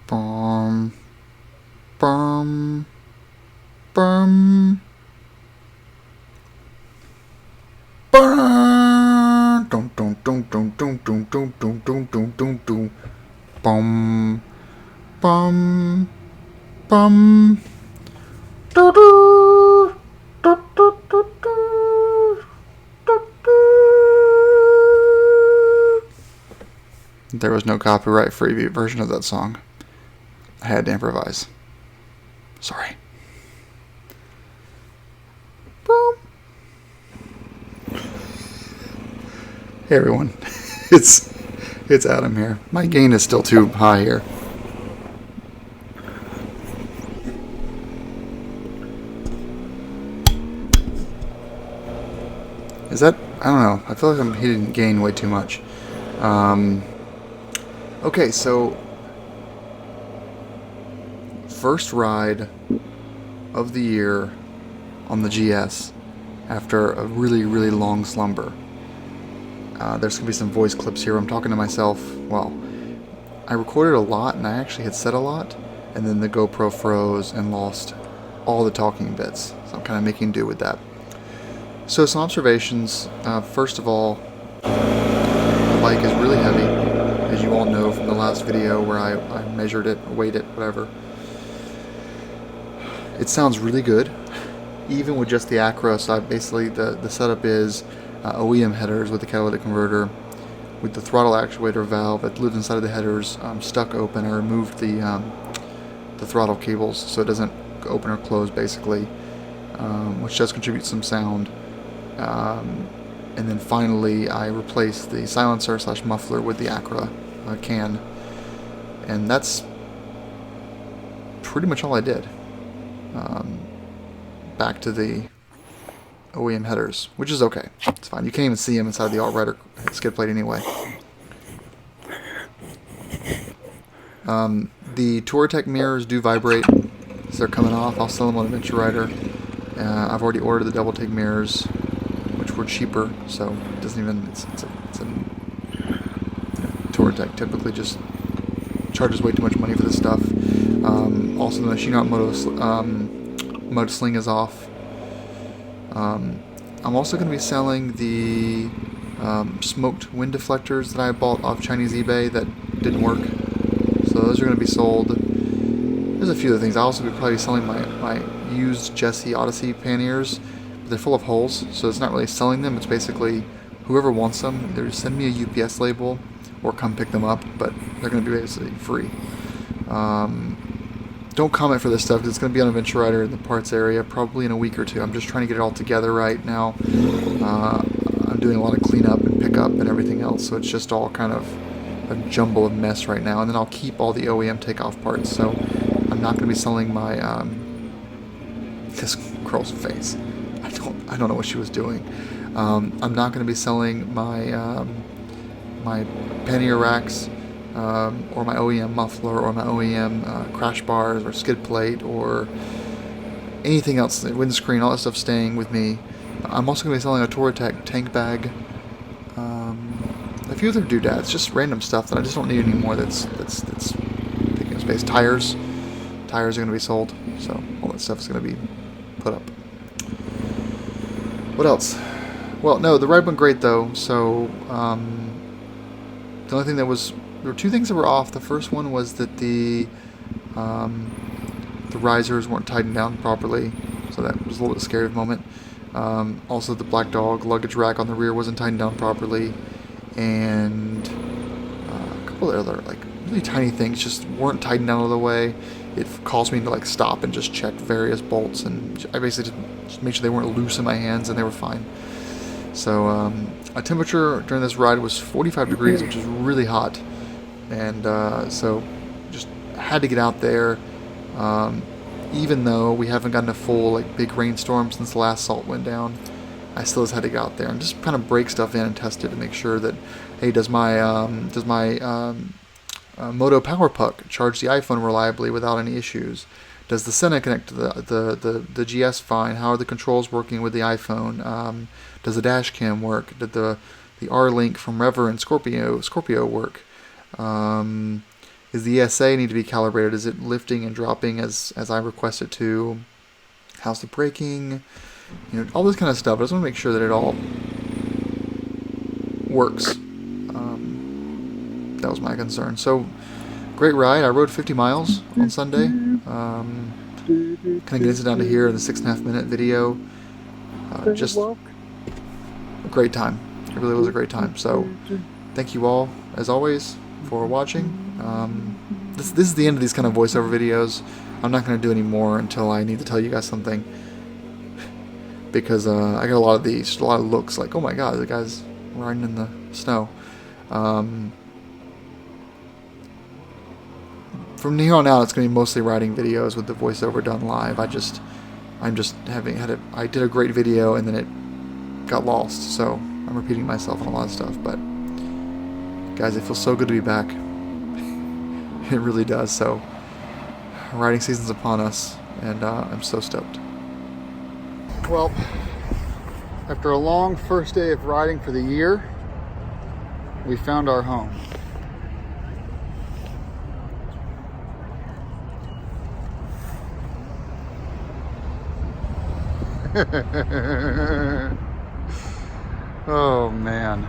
Bum, bum, bum, bum. Dum dum dum dum dum dum dum dum dum dum dum dum. Bum, bum, bum. Do do. Do do do do. Do do. There was no copyright free version of that song. I had to improvise. Sorry. Boom. Hey everyone, it's Adam here. My gain is still too high here. Is that? I don't know. I feel like I'm hitting gain way too much. Okay, so first ride of the year on the GS after a really, really long slumber. There's going to be some voice clips here. I'm talking to myself. Well, I recorded a lot and I actually had said a lot, and then the GoPro froze and lost all the talking bits. So I'm kind of making do with that. So some observations. First of all, the bike is really heavy, as you all know from the last video where I measured it, weighed it, whatever. It sounds really good, even with just the Acro. So basically the setup is OEM headers with the catalytic converter, with the throttle actuator valve that lives inside of the headers stuck open. I removed the throttle cables so it doesn't open or close basically, which does contribute some sound. And then finally I replaced the silencer / muffler with the Acra can, and that's pretty much all I did. Back to the OEM headers, which is okay. It's fine. You can't even see them inside the all-rider skid plate anyway. The Touratech mirrors do vibrate, so they're coming off. I'll sell them on Adventure Rider. I've already ordered the double take mirrors, which were cheaper, so it doesn't even. It's a Touratech typically just charges way too much money for this stuff. Also, the machine out motor sling is off. I'm also going to be selling the smoked wind deflectors that I bought off Chinese eBay that didn't work. So those are going to be sold. There's a few other things. I'll also be probably selling my used Jessie Odyssey panniers. But they're full of holes, so it's not really selling them. It's basically whoever wants them, either send me a UPS label or come pick them up, but they're going to be basically free. Don't comment for this stuff because it's going to be on Adventure Rider in the parts area probably in a week or two. I'm just trying to get it all together right now. I'm doing a lot of cleanup and pickup and everything else, so it's just all kind of a jumble of mess right now. And then I'll keep all the OEM takeoff parts, so I'm not going to be selling my this girl's face. I don't know what she was doing. I'm not going to be selling my my pannier racks. Or my OEM muffler, or my OEM crash bars, or skid plate, or anything else, the windscreen, all that stuff staying with me. I'm also going to be selling a Touratech tank bag, a few other doodads, just random stuff that I just don't need anymore that's taking up space. Tires are going to be sold, so all that stuff is going to be put up. What else? Well, no, the ride went great though, so the only thing that was... There were two things that were off. The first one was that the risers weren't tightened down properly, so that was a little bit scary of a moment. Also, the Black Dog luggage rack on the rear wasn't tightened down properly, and a couple of other really tiny things just weren't tightened down all the way. It caused me to stop and just check various bolts, and I basically just made sure they weren't loose in my hands, and they were fine. So our temperature during this ride was 45 degrees, which is really hot. And so just had to get out there, even though we haven't gotten a full big rainstorm since the last salt went down. I still just had to get out there and just kind of break stuff in and test it to make sure that, hey, does my Moto Power Puck charge the iPhone reliably without any issues? Does the Senna connect to the GS fine? How are the controls working with the iPhone? Does the dash cam work? Did the R-Link from Rever and Scorpio work? Is the ESA need to be calibrated? Is it lifting and dropping as I request it to? How's the braking? You know, all this kind of stuff. I just want to make sure that it all works. That was my concern. So, great ride. I rode 50 miles on Sunday. Kind of getting it down to here in the 6.5 minute video. Just a great time. It really was a great time. So, thank you all, as always, for watching. This is the end of these kind of voiceover videos. I'm not going to do any more until I need to tell you guys something. Because I got a lot of these, just a lot of looks like, oh my god, the guy's riding in the snow. From here on out, it's going to be mostly riding videos with the voiceover done live. I did a great video and then it got lost, so I'm repeating myself on a lot of stuff. But guys, it feels so good to be back. It really does. So riding season's upon us, and I'm so stoked. Well, after a long first day of riding for the year, we found our home. Oh man.